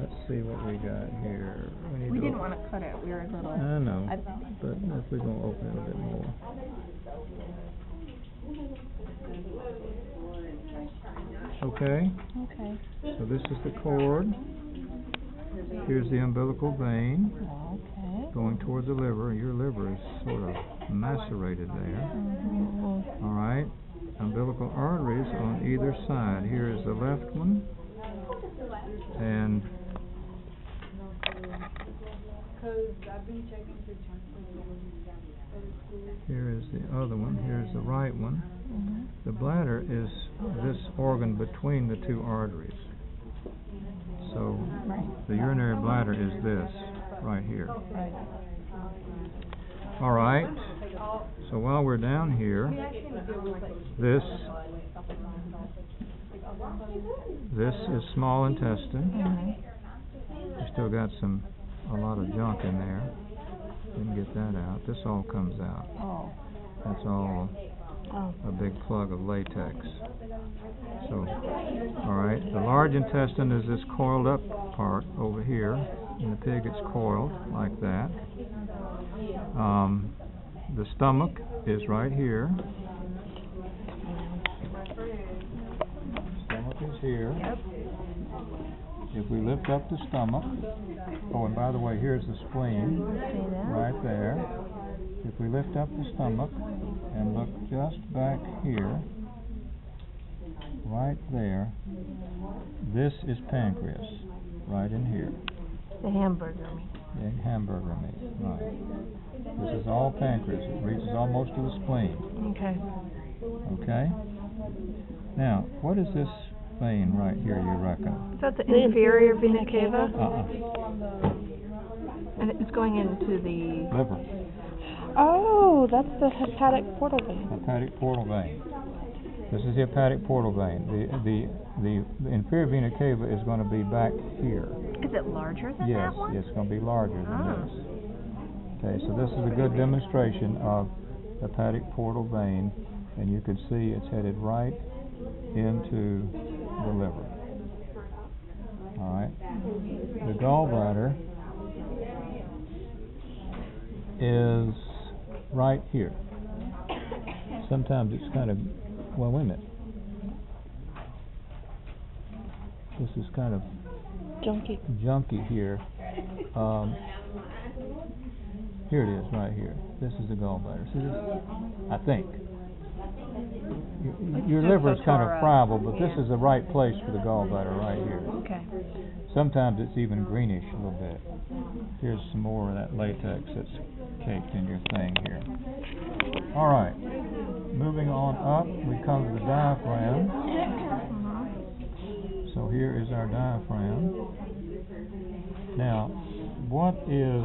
let's see what we got here. We didn't want to cut it. We were a little... I know, but if we're going to open it a bit more. Okay? Okay. So this is the cord. Here's the umbilical vein. Okay. Going toward the liver. Your liver is sort of macerated there. Mm-hmm. All right. Umbilical arteries on either side. Here is the left one. And here is the other one. Here's the right one. Mm-hmm. The bladder is this organ between the two arteries. So the urinary bladder is this right here. All right. So while we're down here, this is small intestine. Mm-hmm. We still got a lot of junk in there. Didn't get that out. This all comes out. Oh. That's all a big plug of latex. So, all right. The large intestine is this coiled up part over here. In the pig, it's coiled like that. The stomach is right here. Stomach is here. Yep. If we lift up the stomach, oh, and by the way, here's the spleen, right there. If we lift up the stomach and look just back here, right there, this is pancreas, right in here. The hamburger meat. The hamburger meat, right. This is all pancreas. It reaches almost to the spleen. Okay. Okay? Now, what is this vein right here, you reckon? Is that the inferior vena cava? And it's going into the... Liver. Oh, that's the hepatic portal vein. Hepatic portal vein. This is the hepatic portal vein. The inferior vena cava is going to be back here. Is it larger than Yes, that one? it's going to be larger than Ah. this. Okay, so this is a good demonstration of hepatic portal vein, and you can see it's headed right into the liver. All right. The gallbladder is right here. Sometimes it's kind of, well, wait a minute. This is kind of junky here. Here it is, right here. This is the gallbladder. See this? I think. Your liver is kind of friable, but this is the right place for the gallbladder right here. Okay. Sometimes it's even greenish a little bit. Here's some more of that latex that's caked in your thing here. All right. Moving on up, we come to the diaphragm. So here is our diaphragm. Now, what is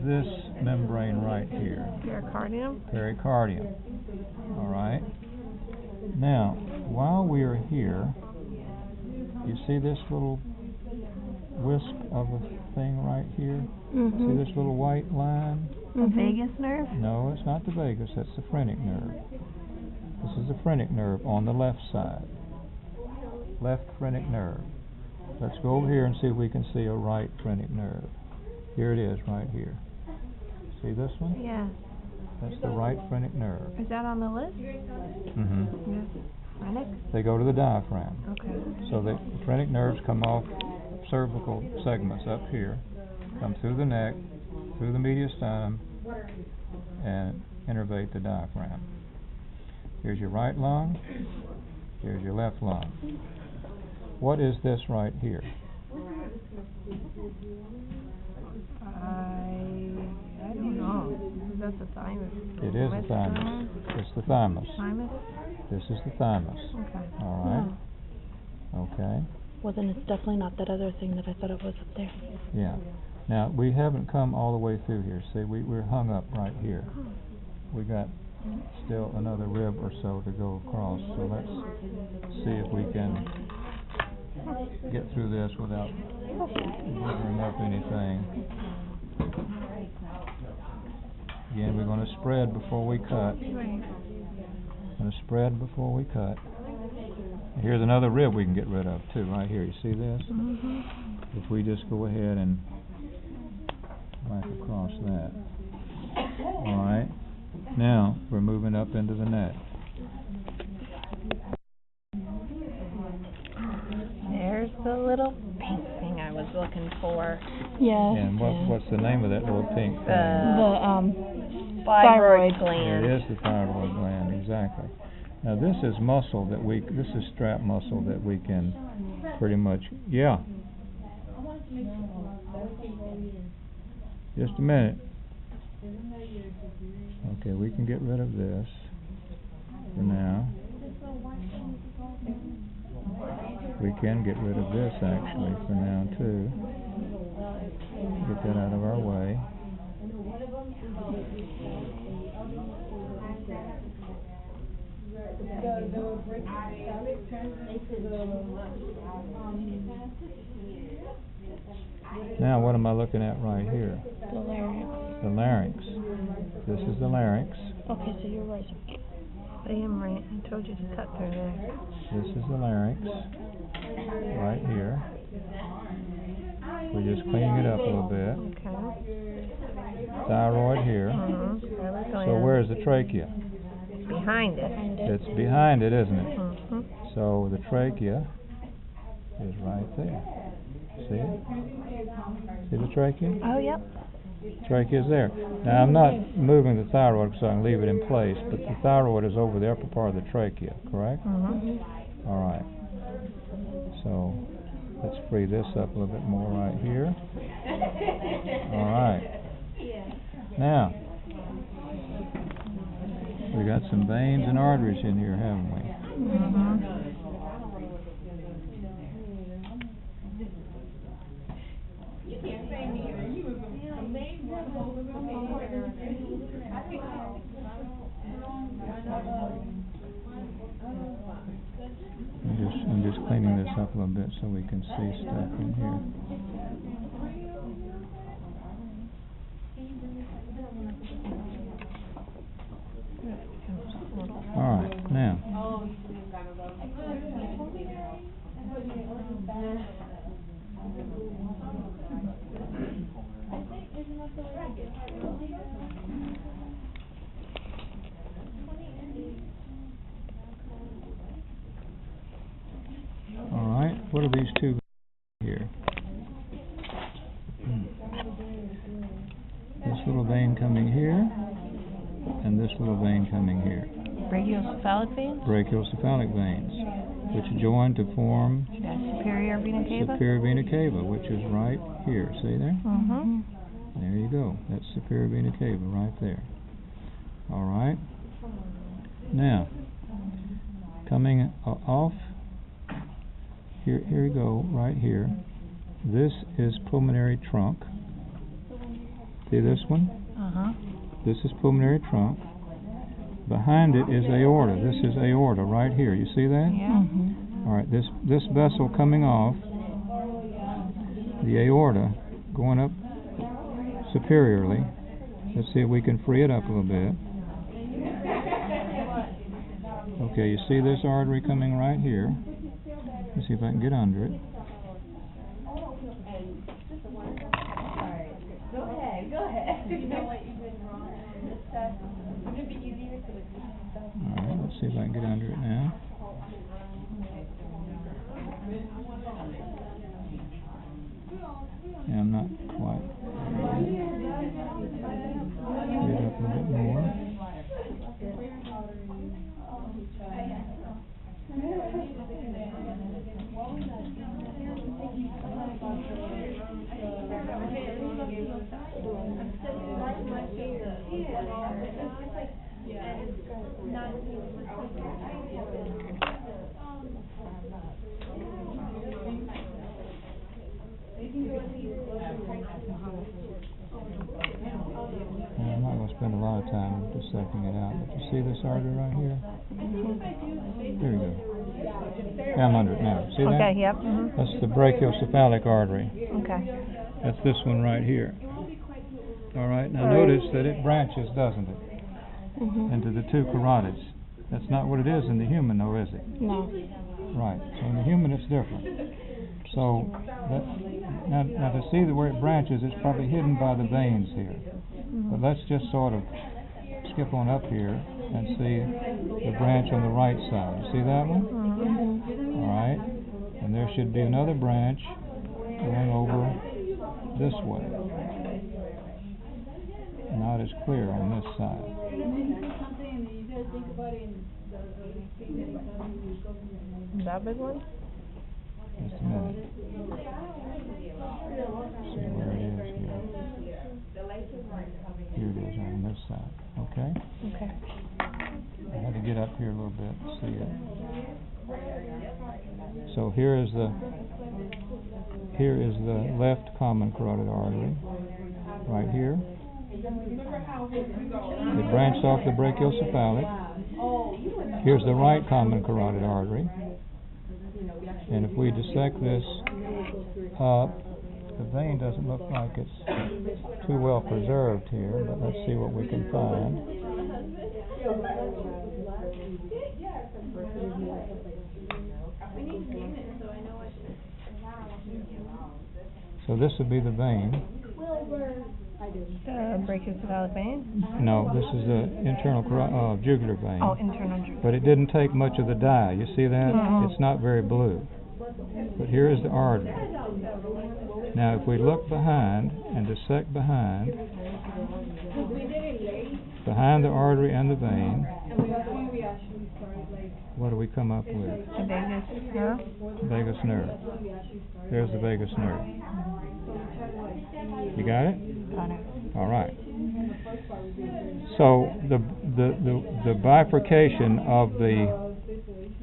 this membrane right here? Pericardium? Pericardium. All right. Now, while we are here, you see this little wisp of a thing right here? Mm-hmm. See this little white line? The vagus nerve? No, it's not the vagus, that's the phrenic nerve. This is the phrenic nerve on the left side. Left phrenic nerve. Let's go over here and see if we can see a right phrenic nerve. Here it is, right here. See this one? Yeah. That's the right phrenic nerve. Is that on the list? Mm-hmm. Yeah. Phrenic? They go to the diaphragm. Okay. So the phrenic nerves come off cervical segments up here, come through the neck, through the mediastinum, and innervate the diaphragm. Here's your right lung. Here's your left lung. What is this right here? I don't know. Is that the thymus? It is the thymus. It's the thymus. Thymus? This is the thymus. Okay. All right. Okay. Well, then it's definitely not that other thing that I thought it was up there. Yeah. Now, we haven't come all the way through here. See, we're hung up right here. We got still another rib or so to go across. So let's see if we can get through this without covering up anything. Again, we're going to spread before we cut. Going to spread before we cut. here's another rib we can get rid of too, right here. You see this? Mhm. If we just go ahead and whack across that. All right. Now we're moving up into the neck. There's the little pink thing I was looking for. Yes. And what's the name of that little pink thing? The Thyroid thyroid. gland. It is the thyroid gland, exactly. Now this is muscle that this is strap muscle that we can pretty much, yeah. Just a minute. Okay, we can get rid of this for now. We can get rid of this actually for now too. Get that out of our way. Now what am I looking at right here? The larynx. The larynx. This is the larynx. Okay, so you're right. I am right. I told you to cut through there. This is the larynx. Right here. We're just cleaning it up a little bit. Okay. Thyroid here. So where's the trachea? Behind it. It's behind it, isn't it? Mhm. So the trachea is right there. See it? See the trachea? Oh, yep. Trachea is there. Now I'm not moving the thyroid so I can leave it in place, but the thyroid is over the upper part of the trachea, correct? Mhm. All right. So let's free this up a little bit more right here. All right. Now we got some veins and arteries in here, haven't we? Mhm. I'm just cleaning this up a little bit so we can see stuff in here. All right, now. All right, what are these two here? This little vein coming here, and this little vein coming here. Brachiocephalic veins? Brachiocephalic veins, which join to form Superior vena cava? superior vena cava, which is right here. See there? Mhm. There you go. That's superior vena cava right there. All right. Now, coming off, here we go, right here. This is pulmonary trunk. See this one? Uh-huh. This is pulmonary trunk. Behind it is aorta. This is aorta right here. You see that? Yeah. All right. This vessel coming off, the aorta going up superiorly. Let's see if we can free it up a little bit. Okay, you see this artery coming right here. Let's see if I can get under it. Alright, let's see if I can get under it now. Yeah, I'm not quite. Get up a little bit more. I'm not going to spend a lot of time dissecting it out, but you see this artery right here? There you go. Yeah, I'm under it now. See that? Okay, yep. Mhm. That's the brachiocephalic artery. Okay. That's this one right here. All right, now notice that it branches, doesn't it, into the two carotids. That's not what it is in the human, though, is it? No. Right, so in the human it's different. So, now to see where it branches, it's probably hidden by the veins here. But let's just sort of skip on up here and see the branch on the right side. See that one? All right, and there should be another branch going over this way. Not as clear on this side. That big one? Just a minute. See where it is here. Here it is on this side. Okay? Okay. I had to get up here a little bit to see it. So here is the left common carotid artery, right here. It branched off the brachiocephalic. Here's the right common carotid artery. And if we dissect this up, the vein doesn't look like it's too well preserved here, but let's see what we can find. So this would be the vein. The brachiocephalic vein? No, this is the internal jugular vein. Oh, internal jugular. But it didn't take much of the dye. You see that? It's not very blue. But here is the artery. Now, if we look behind and dissect behind the artery and the vein, what do we come up with? The vagus nerve? Vagus nerve. There's the vagus nerve. You got it? Got it. All right. So the bifurcation of the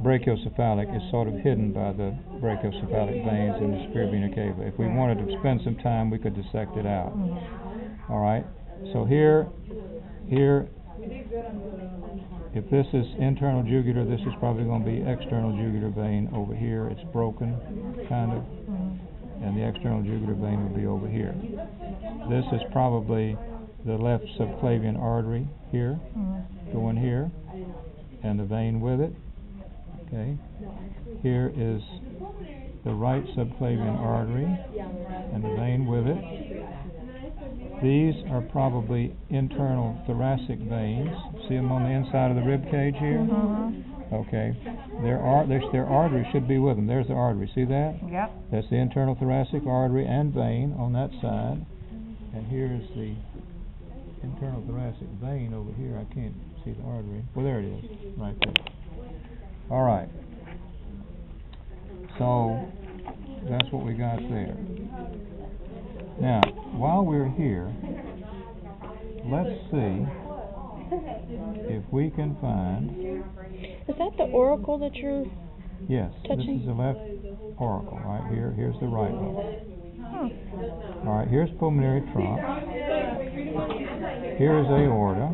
brachiocephalic is sort of hidden by the brachiocephalic veins in the superior vena cava. If we wanted to spend some time, we could dissect it out. All right. So here, if this is internal jugular, this is probably going to be external jugular vein over here. It's broken, kind of, and the external jugular vein would be over here. This is probably the left subclavian artery here, going here, and the vein with it. Okay. Here is the right subclavian artery and the vein with it. These are probably internal thoracic veins. See them on the inside of the rib cage here? Okay. Their artery should be with them. There's the artery. See that? Yep. That's the internal thoracic artery and vein on that side. And here's the internal thoracic vein over here. I can't see the artery. Well, there it is, right there. All right. So that's what we got there. Now, while we're here, let's see if we can find... Is that the auricle that you're... Yes, touching? this is the left auricle, right here. Here's the right one. All right, here's pulmonary trunk. Here is aorta.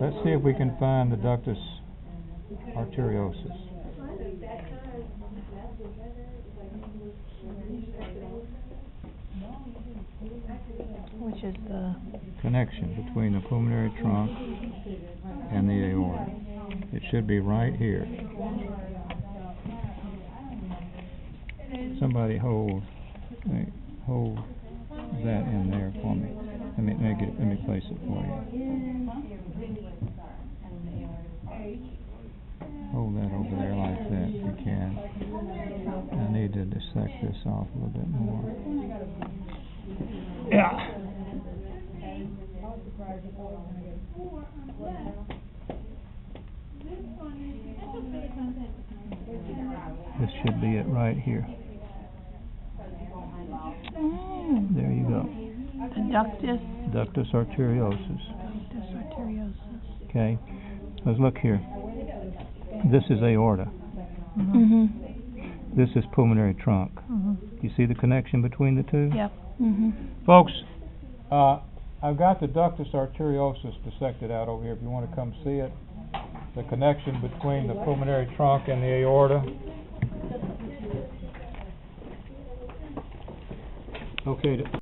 Let's see if we can find the ductus arteriosus. Which is the... connection between the pulmonary trunk and the aorta. It should be right here. Somebody hold that in there for me. Let me place it for you. Hold that over there like that if you can. I need to dissect this off a little bit more. Yeah. This should be it right here. There you go. The ductus... Ductus arteriosus. Ductus arteriosus. Okay. Let's look here. This is aorta. This is pulmonary trunk. You see the connection between the two? Yep. Folks, I've got the ductus arteriosus dissected out over here if you want to come see it. The connection between the pulmonary trunk and the aorta. Okay.